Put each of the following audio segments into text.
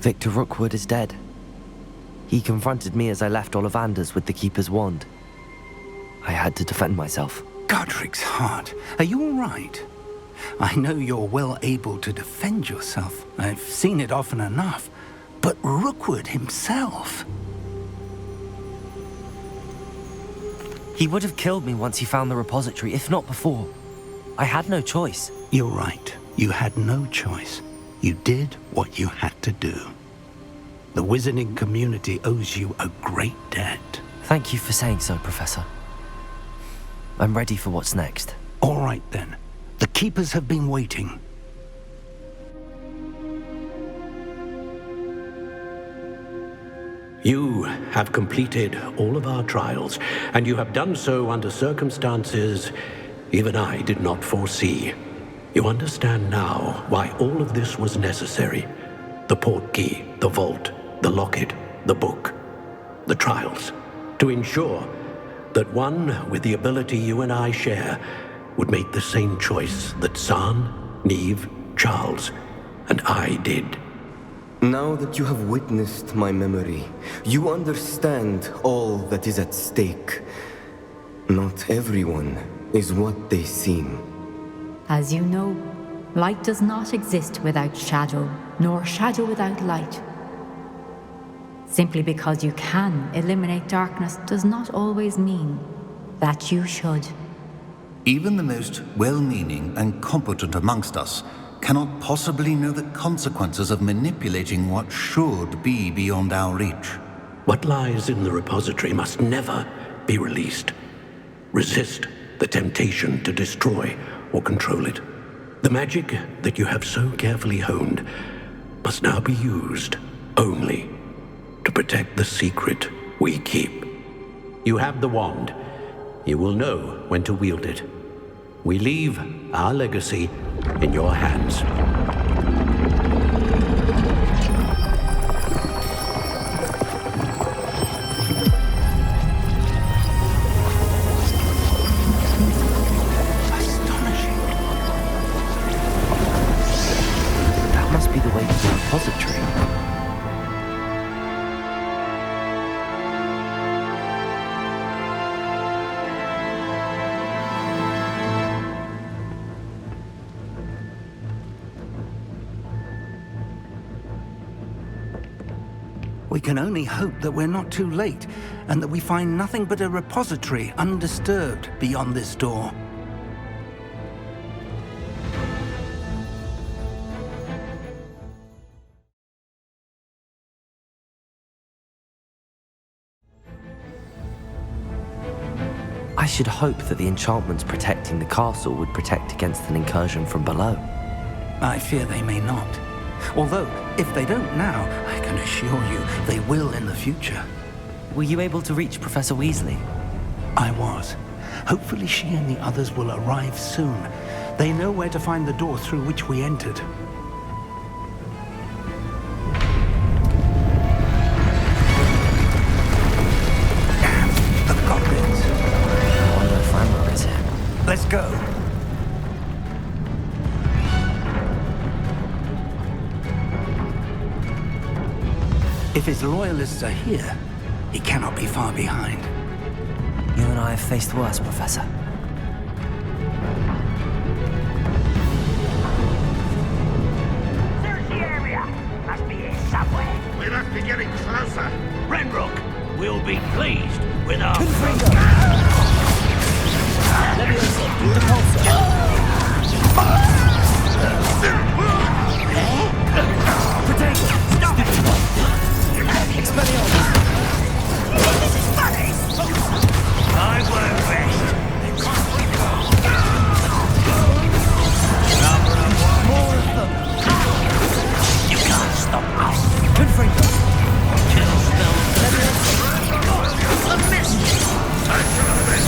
Victor Rookwood is dead. He confronted me as I left Ollivander's with the Keeper's wand. I had to defend myself. Godric's heart, are you all right? I know you're well able to defend yourself. I've seen it often enough. But Rookwood himself... He would have killed me once he found the repository, if not before. I had no choice. You're right. You had no choice. You did what you had to do. The wizarding community owes you a great debt. Thank you for saying so, Professor. I'm ready for what's next. All right, then. The Keepers have been waiting. You have completed all of our trials, and you have done so under circumstances even I did not foresee. You understand now why all of this was necessary. The portkey, the vault, the locket, the book, the trials. To ensure that one with the ability you and I share would make the same choice that San, Neve, Charles, and I did. Now that you have witnessed my memory, you understand all that is at stake. Not everyone is what they seem. As you know, light does not exist without shadow, nor shadow without light. Simply because you can eliminate darkness does not always mean that you should. Even the most well-meaning and competent amongst us cannot possibly know the consequences of manipulating what should be beyond our reach. What lies in the repository must never be released. Resist the temptation to destroy or control it. The magic that you have so carefully honed must now be used only to protect the secret we keep. You have the wand. You will know when to wield it. We leave our legacy in your hands. Astonishing. That must be the way to the repository. We can only hope that we're not too late, and that we find nothing but a repository undisturbed beyond this door. I should hope that the enchantments protecting the castle would protect against an incursion from below. I fear they may not. Although, if they don't now, I can assure you they will in the future. Were you able to reach Professor Weasley? I was. Hopefully she and the others will arrive soon. They know where to find the door through which we entered. Damn, the goblins. I wonder if Ranrock is here. Let's go. If his loyalists are here, he cannot be far behind. You and I have faced worse, Professor. Search the area. Must be here somewhere. We must be getting closer. Renrook will be pleased with our... This is funny! I won't rest until we go. Number of one. More of them. You can't stop us. Confringo! Kill spell. A mystery. I should have been.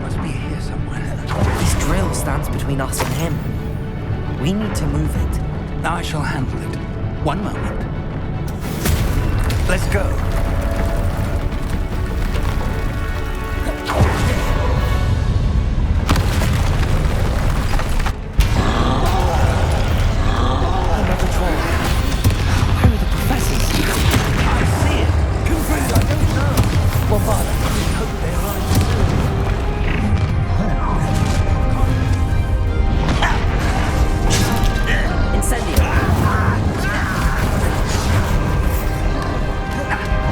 Must be here somewhere. This drill stands between us and him. We need to move it. I shall handle it. One moment. Let's go. Another troll. Where are the professors? I see it. Confringo. I don't know. Well, Father. Hope they arrive soon. Incendio.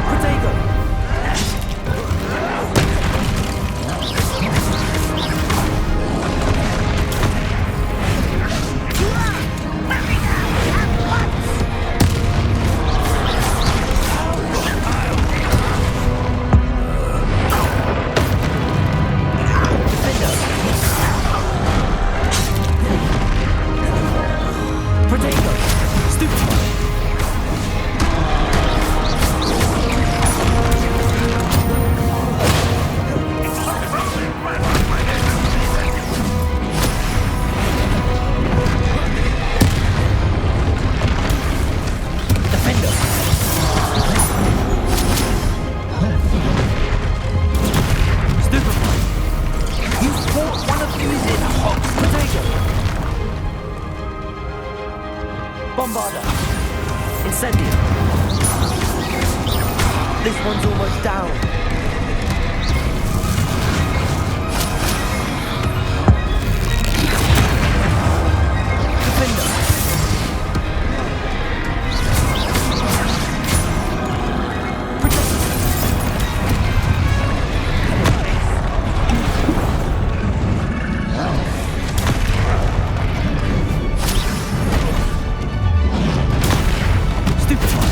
Protego. Protego. Stupid. Defender. Stupefy. You fought one of these in Hogwarts Legacy. Bombarda. Incendio. This one's almost down. Defender. Stupefy.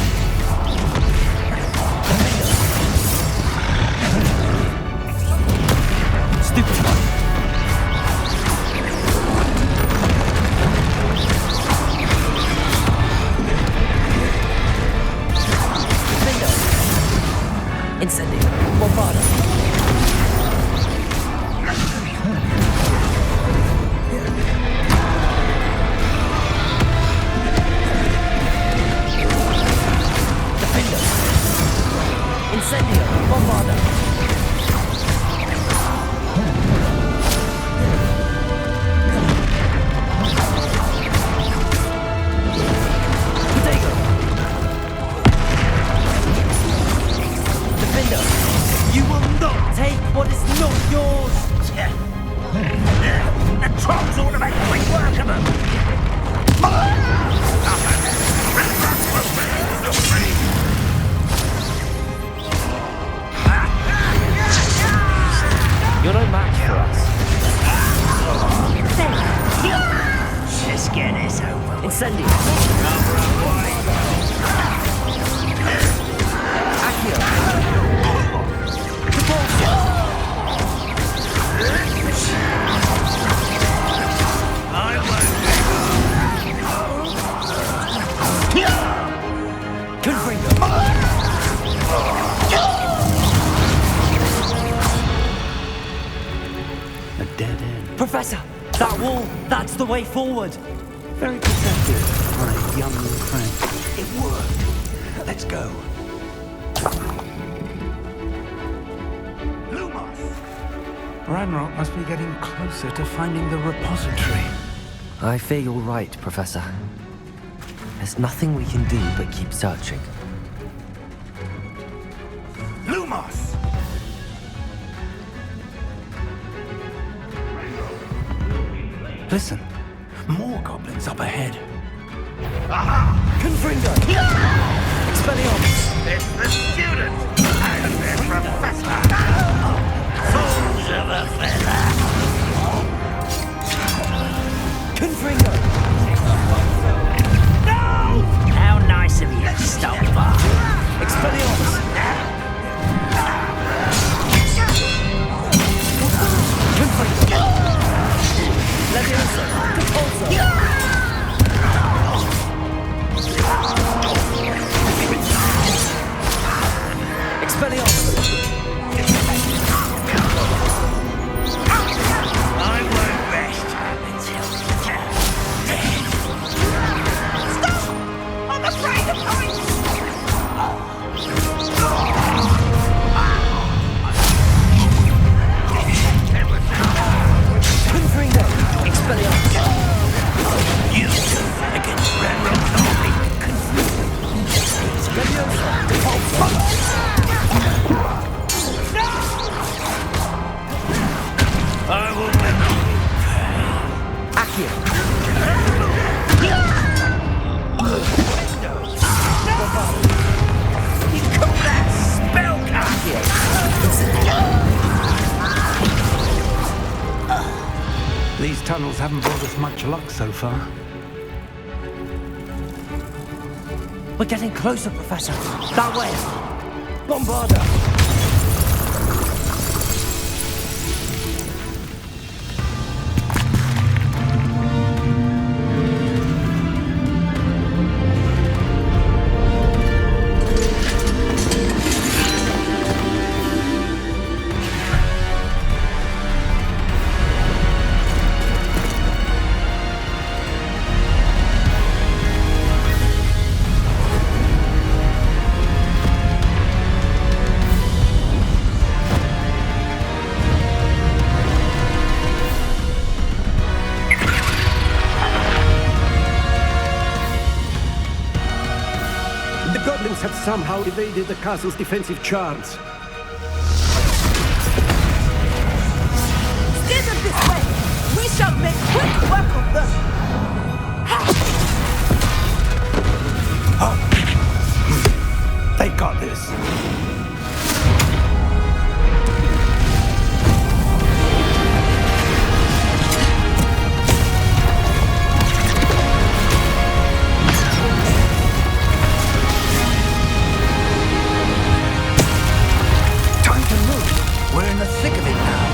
Stupefy. Defender. Incendio. Bombarda. Defender. Incendio. Bombarda. Protego. Defender. You will not take what is not yours. The trolls ought to make quick work of them. You're no match for us. Just get this over with. Incendio. Accio. Propulsion. I won't. Confringo. A dead end. Professor, that wall, that's the way forward. Very perceptive, my young friend. It worked. Let's go. Lumos! Ranrock must be getting closer to finding the repository. I fear you're right, Professor. There's nothing we can do but keep searching. Lumos! Listen, more goblins up ahead. Aha! Confringo! Expelliarmus! It's the student! And their professor! Fools of a feather! Confringo! No! How nice of you to stop by. Expelliarmus! Confringo! Leviosa! Propulsor! Expelliarmus! You call that spellcasting? These tunnels haven't brought us much luck so far. We're getting closer, Professor. That way. Bombarder. The goblins have somehow evaded the castle's defensive charms. Steer them this way! We shall make quick work of them! They got this. Time to move. We're in the thick of it now.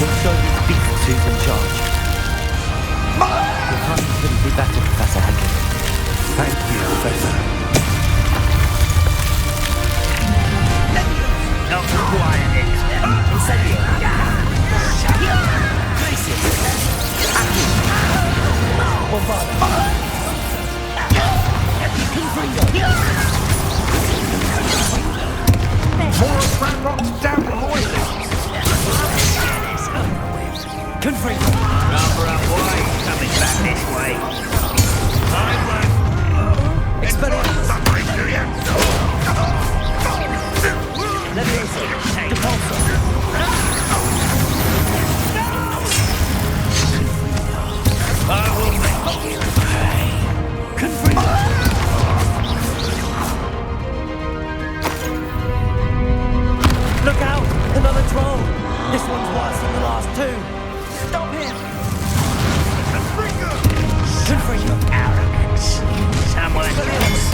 We'll show these beasts who's in charge. Your timing couldn't be better, Professor Henry. Thank you, Professor. Not quiet it. Incendio. Glacius. Accio. Bombarder. Confringo. More Ranrock's damn loyalists! Confringo. Number up way, coming back this way. I won't. Expelliarmus. Take Depulso. I will make you pay. Confringo. Look out! Another troll! This one's worse than the last two! Stop him! Confringo! Arrogance. Someone else.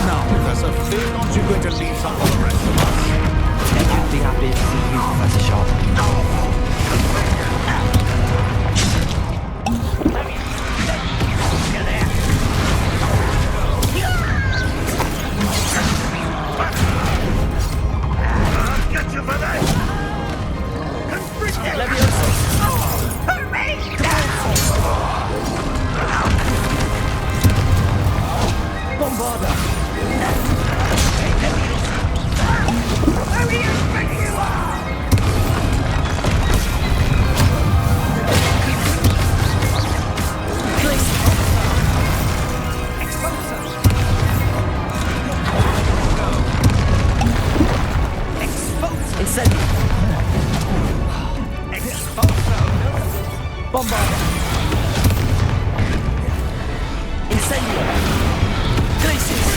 Now, Professor, fear not you're going to leave some for the rest of us. I'd be happy to see you, Professor Sharp. Get you for that. Levioso! Bombarder! Incendio! Bombarder! Incendio! Glacius!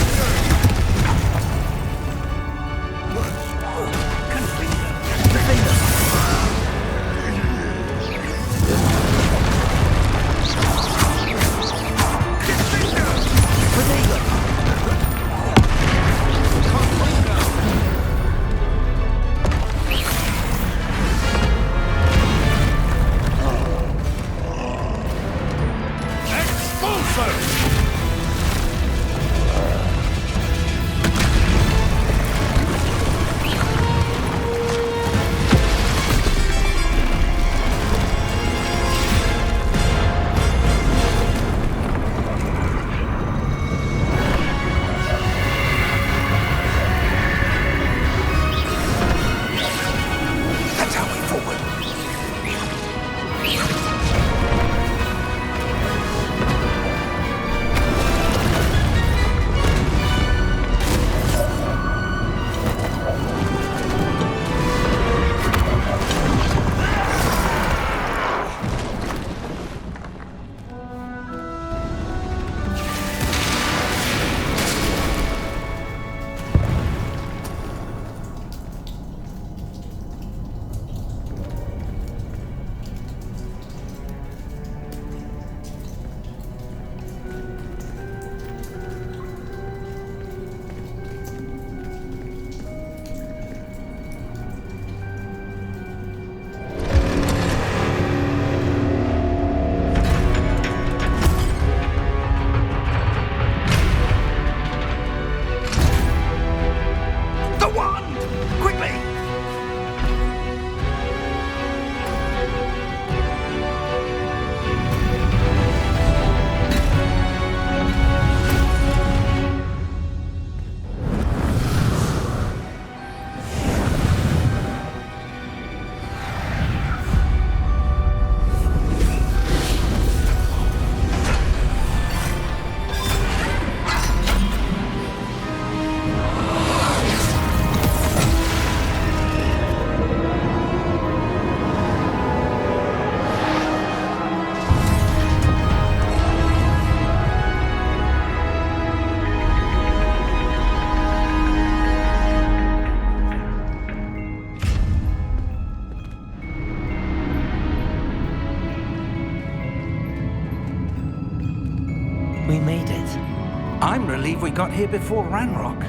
believe we got here before Ranrock.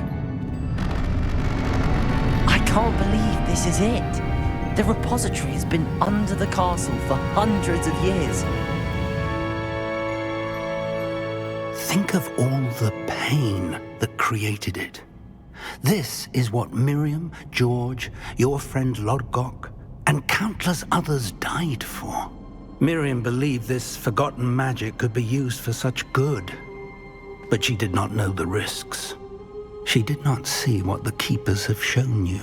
I can't believe this is it. The repository has been under the castle for hundreds of years. Think of all the pain that created it. This is what Miriam, George, your friend Lodgok, and countless others died for. Miriam believed this forgotten magic could be used for such good, but she did not know the risks. She did not see what the Keepers have shown you,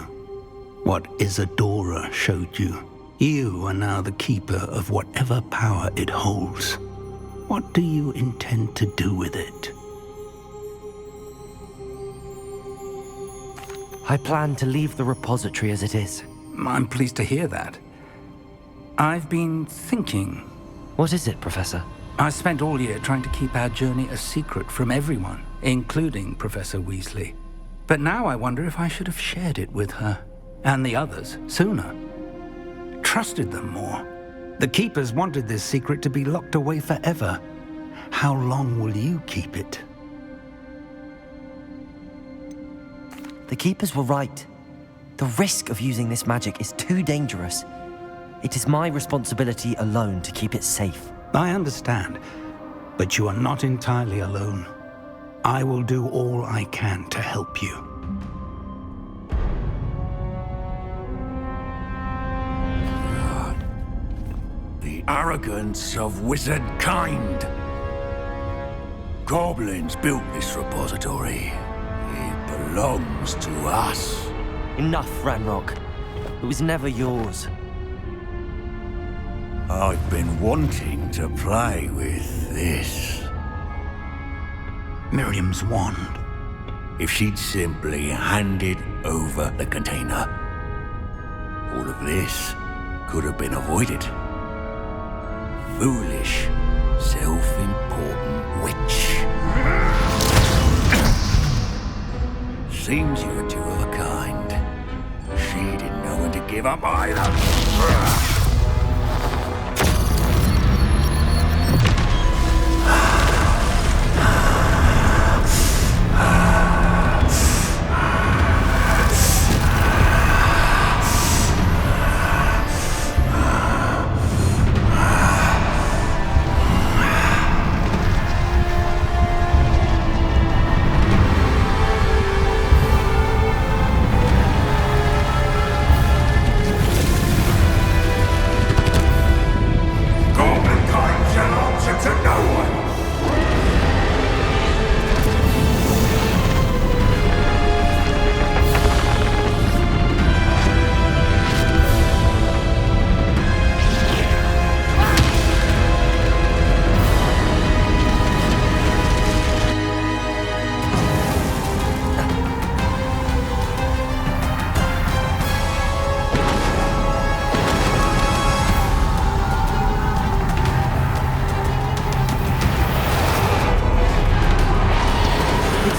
what Isadora showed you. You are now the Keeper of whatever power it holds. What do you intend to do with it? I plan to leave the repository as it is. I'm pleased to hear that. I've been thinking. What is it, Professor? I spent all year trying to keep our journey a secret from everyone, including Professor Weasley. But now I wonder if I should have shared it with her, and the others, sooner. Trusted them more. The Keepers wanted this secret to be locked away forever. How long will you keep it? The Keepers were right. The risk of using this magic is too dangerous. It is my responsibility alone to keep it safe. I understand, but you are not entirely alone. I will do all I can to help you. The arrogance of wizard kind. Goblins built this repository. It belongs to us. Enough, Ranrock. It was never yours. I've been wanting to play with this. Miriam's wand. If she'd simply handed over the container, all of this could have been avoided. Foolish, self-important witch. Seems you're two of a kind. She didn't know when to give up either.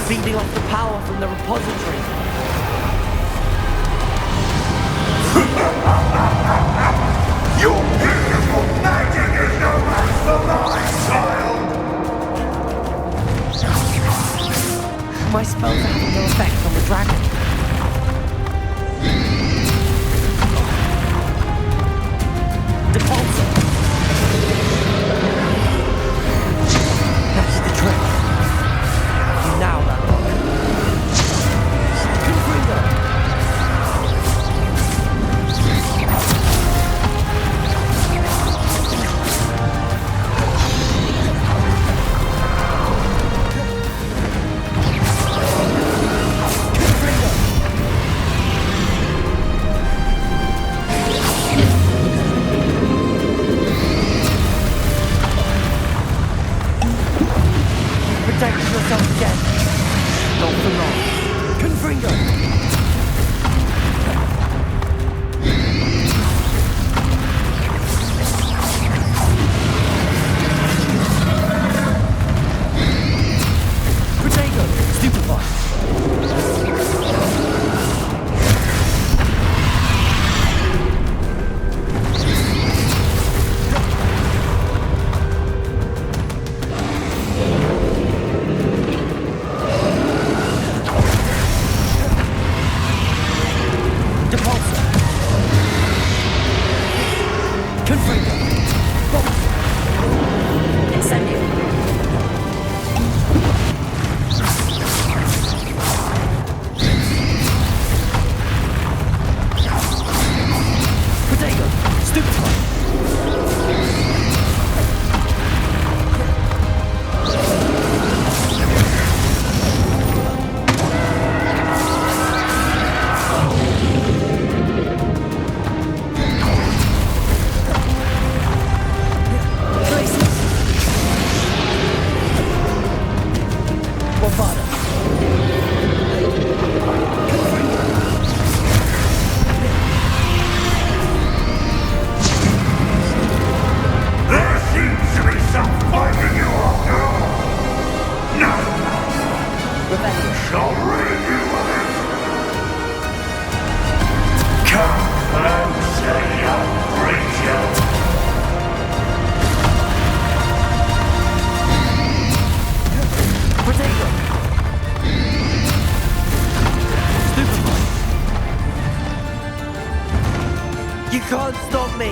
Feeding off the power from the repository. Your beautiful magic is no match for mine, child! My spells are having no effect on the dragon. Depulsor! That's the trick. Now, Ranrock. Confringo! There seems to be some fighting you after all. Now, shall rid you of it. Come and say I'll bring you. Potato! Stupefy! You can't stop me!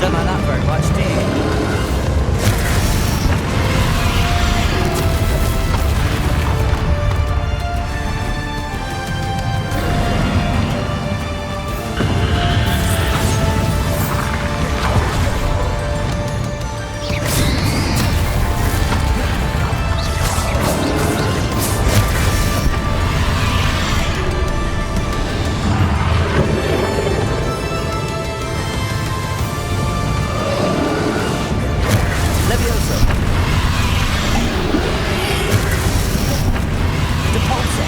Don't like that very much, do you? Leviosa! Depulso!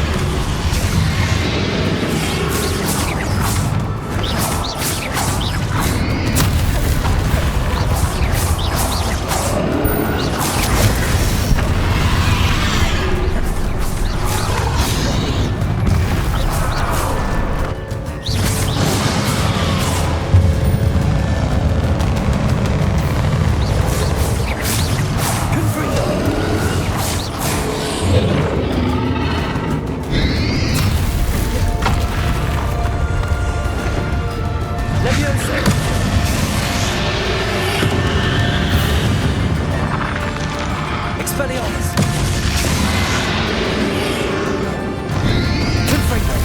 Leviosa! Expelliarmus! Confringo!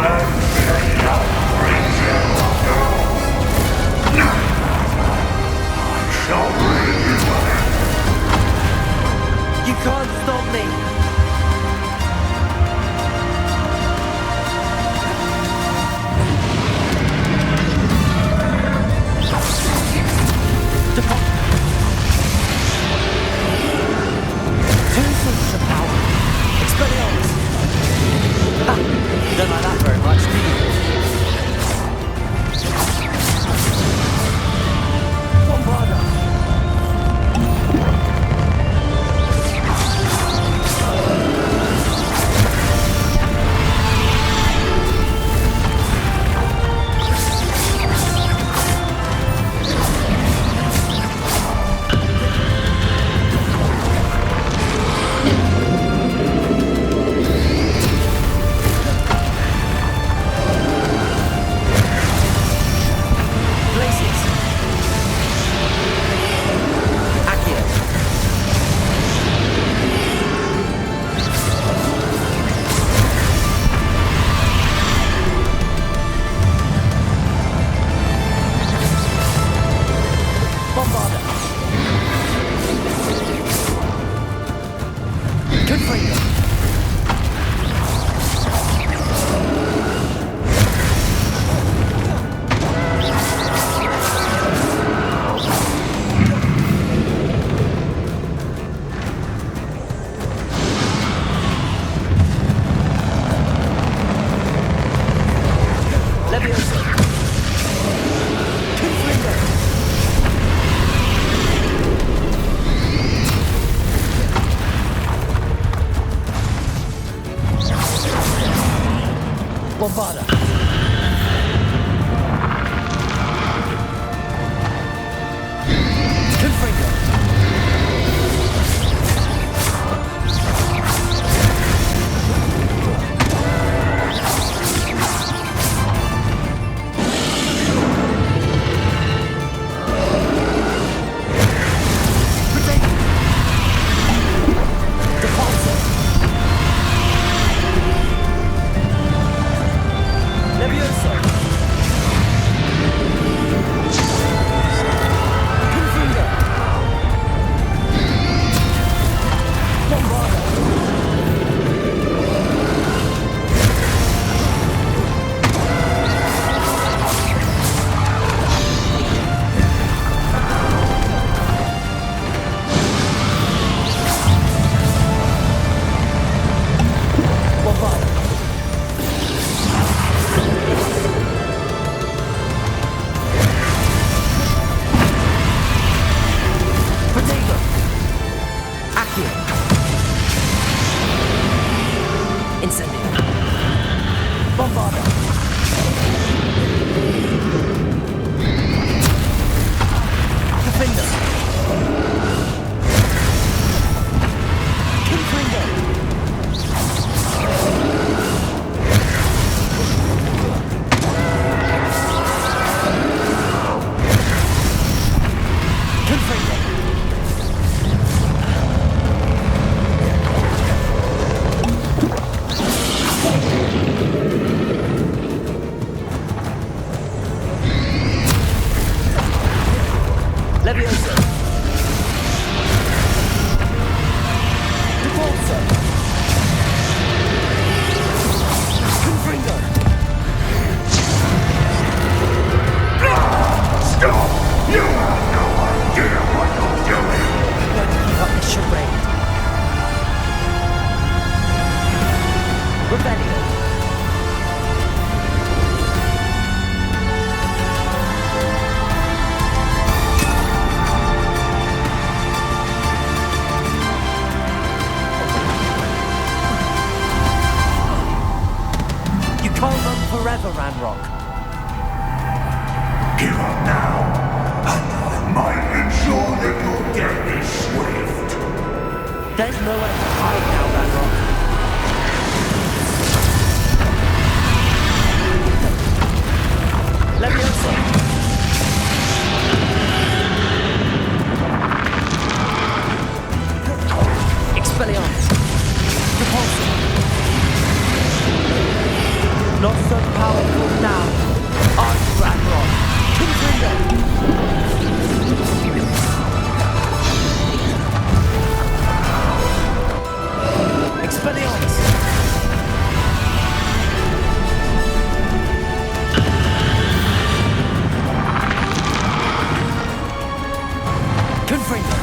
You can't stop me! Two sources of power. Expelliarmus! Ha! You don't like that very much, do you? Bombarda! Bombarda! Confringo! Forever, Ranrock. Give up now, and I might ensure that your death is swift. There's nowhere to hide now, Ranrock. Leviosa! Expelliarmus! Repulsor! Not so powerful now. I'm Ragnarok. Confringo. Expelliarmus. Confringo.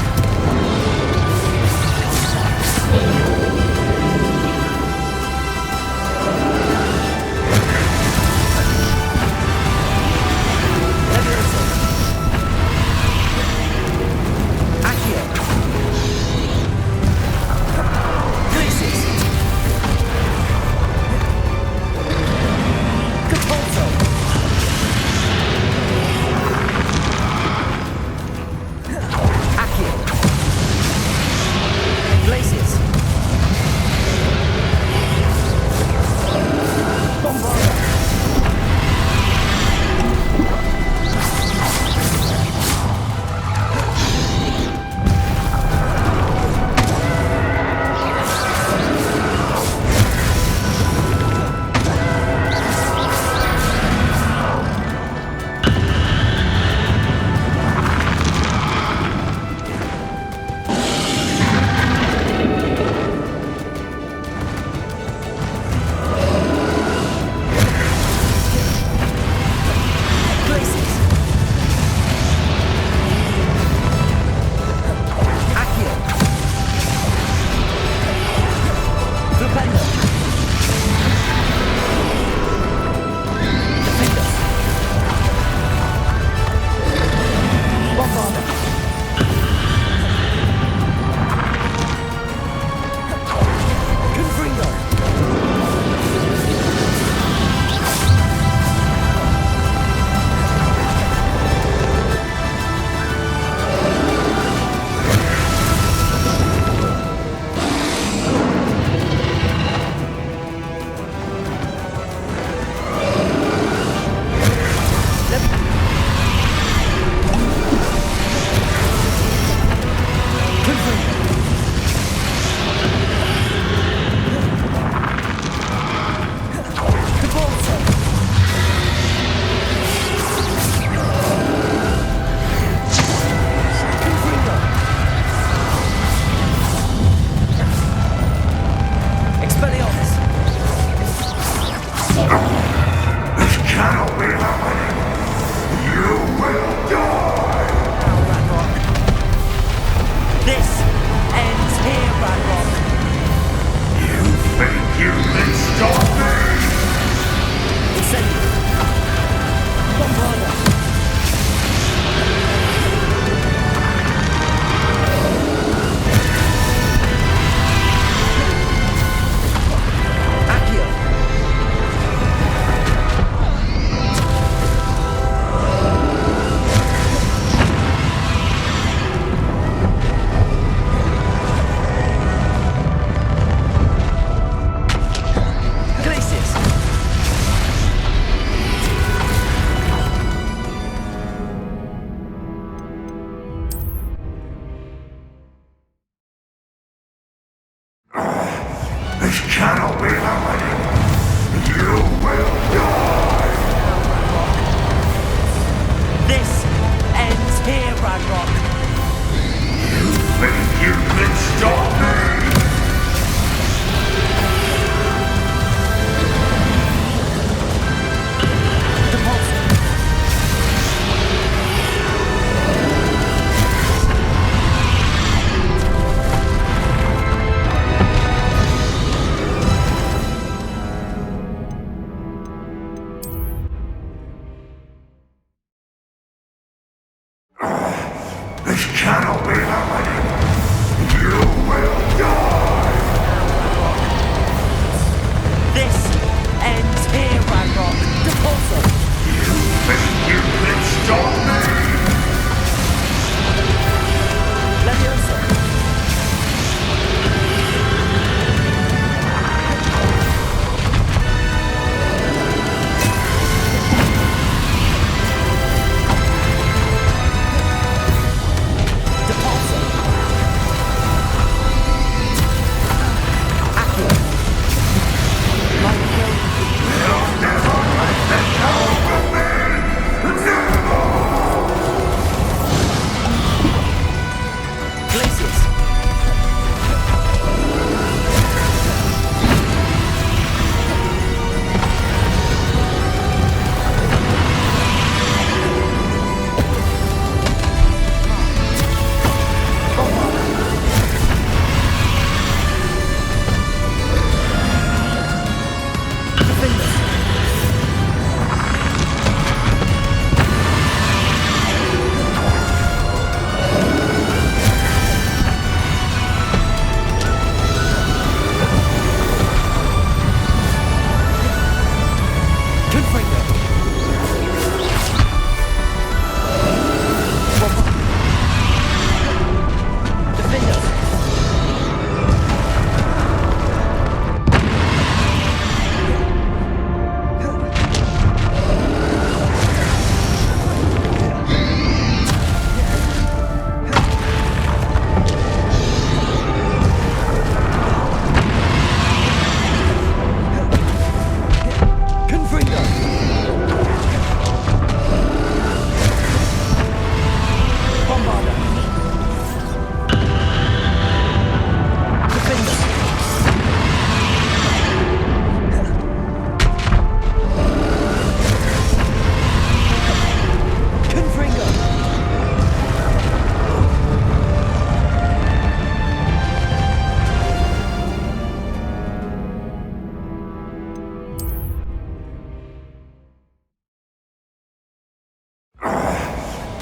Glacius!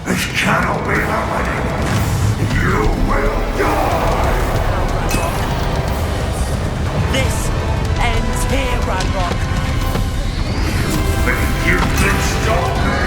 This cannot be happening. You will die. This ends here, Ranrock. Think you can stop me?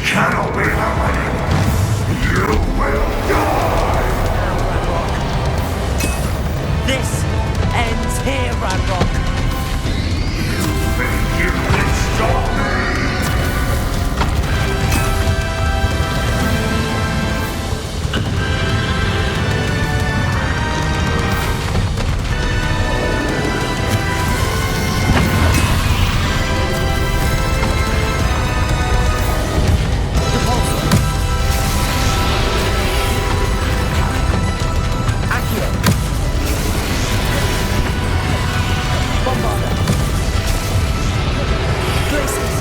Cannot be happening. You will die. This ends here, Ranrock. Think you can stop me? Places.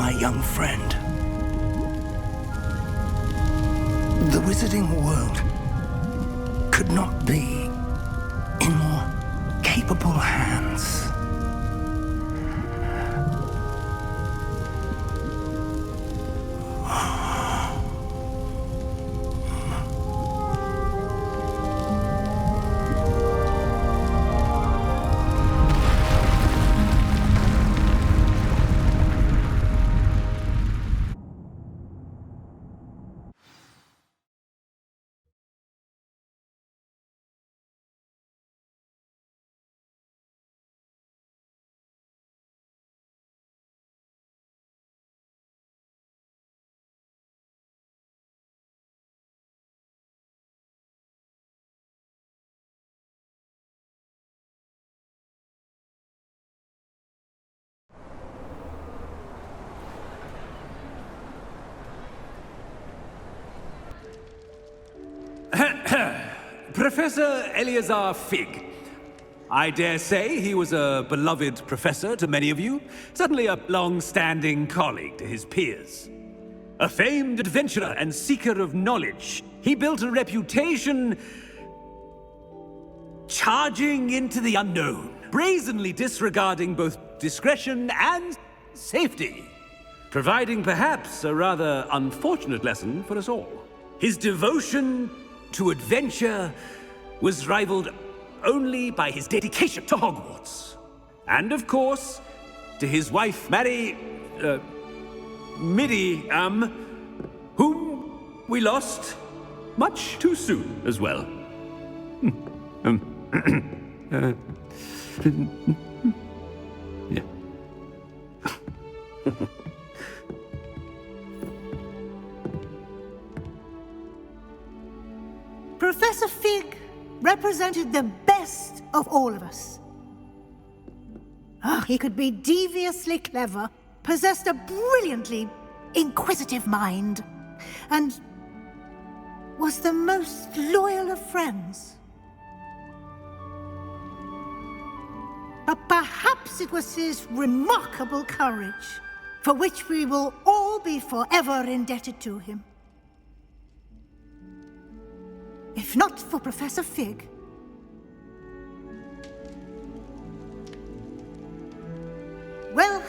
my young friend. The wizarding world could not be in more capable hands. Professor Eleazar Fig. I dare say he was a beloved professor to many of you, certainly a long-standing colleague to his peers. A famed adventurer and seeker of knowledge, he built a reputation charging into the unknown, brazenly disregarding both discretion and safety, providing perhaps a rather unfortunate lesson for us all. His devotion to adventure was rivaled only by his dedication to Hogwarts. And of course, to his wife, Middy, whom we lost much too soon as well. Yeah. Professor Fig represented the best of all of us. He could be deviously clever, possessed a brilliantly inquisitive mind, and was the most loyal of friends. But perhaps it was his remarkable courage, for which we will all be forever indebted to him. If not for Professor Fig, well,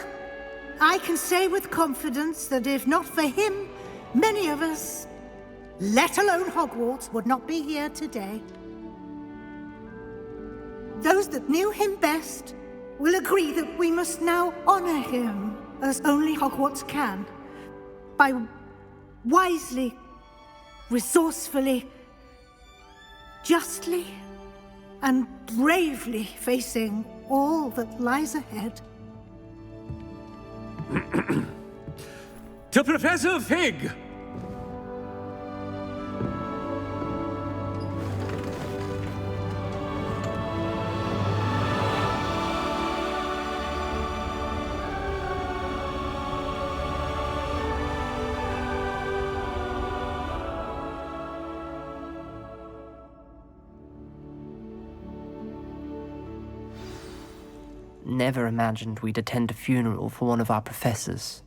I can say with confidence that if not for him, many of us, let alone Hogwarts, would not be here today. Those that knew him best will agree that we must now honor him as only Hogwarts can, by wisely, resourcefully, justly, and bravely facing all that lies ahead. To Professor Fig! Never imagined we'd attend a funeral for one of our professors.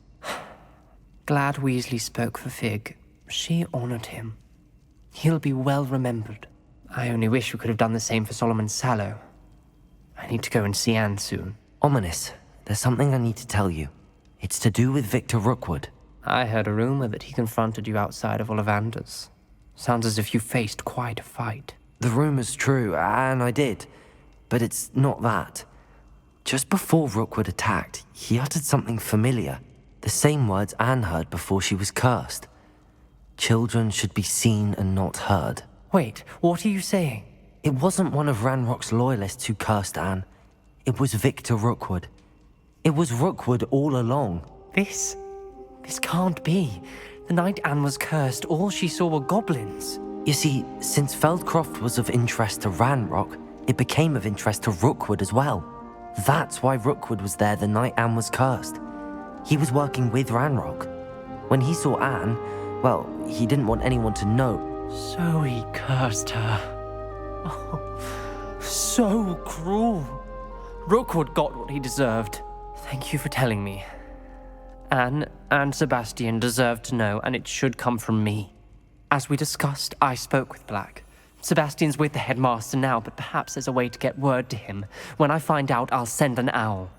Glad Weasley spoke for Fig. She honored him. He'll be well remembered. I only wish we could have done the same for Solomon Sallow. I need to go and see Anne soon. Ominous, there's something I need to tell you. It's to do with Victor Rookwood. I heard a rumor that he confronted you outside of Ollivander's. Sounds as if you faced quite a fight. The rumor's true, and I did. But it's not that. Just before Rookwood attacked, he uttered something familiar. The same words Anne heard before she was cursed. Children should be seen and not heard. Wait, what are you saying? It wasn't one of Ranrock's loyalists who cursed Anne. It was Victor Rookwood. It was Rookwood all along. This can't be. The night Anne was cursed, all she saw were goblins. You see, since Feldcroft was of interest to Ranrock, it became of interest to Rookwood as well. That's why Rookwood was there the night Anne was cursed. He was working with Ranrock. When he saw Anne, well, he didn't want anyone to know. So he cursed her. Oh, so cruel. Rookwood got what he deserved. Thank you for telling me. Anne and Sebastian deserve to know, and it should come from me. As we discussed, I spoke with Black. Sebastian's with the headmaster now, but perhaps there's a way to get word to him. When I find out, I'll send an owl.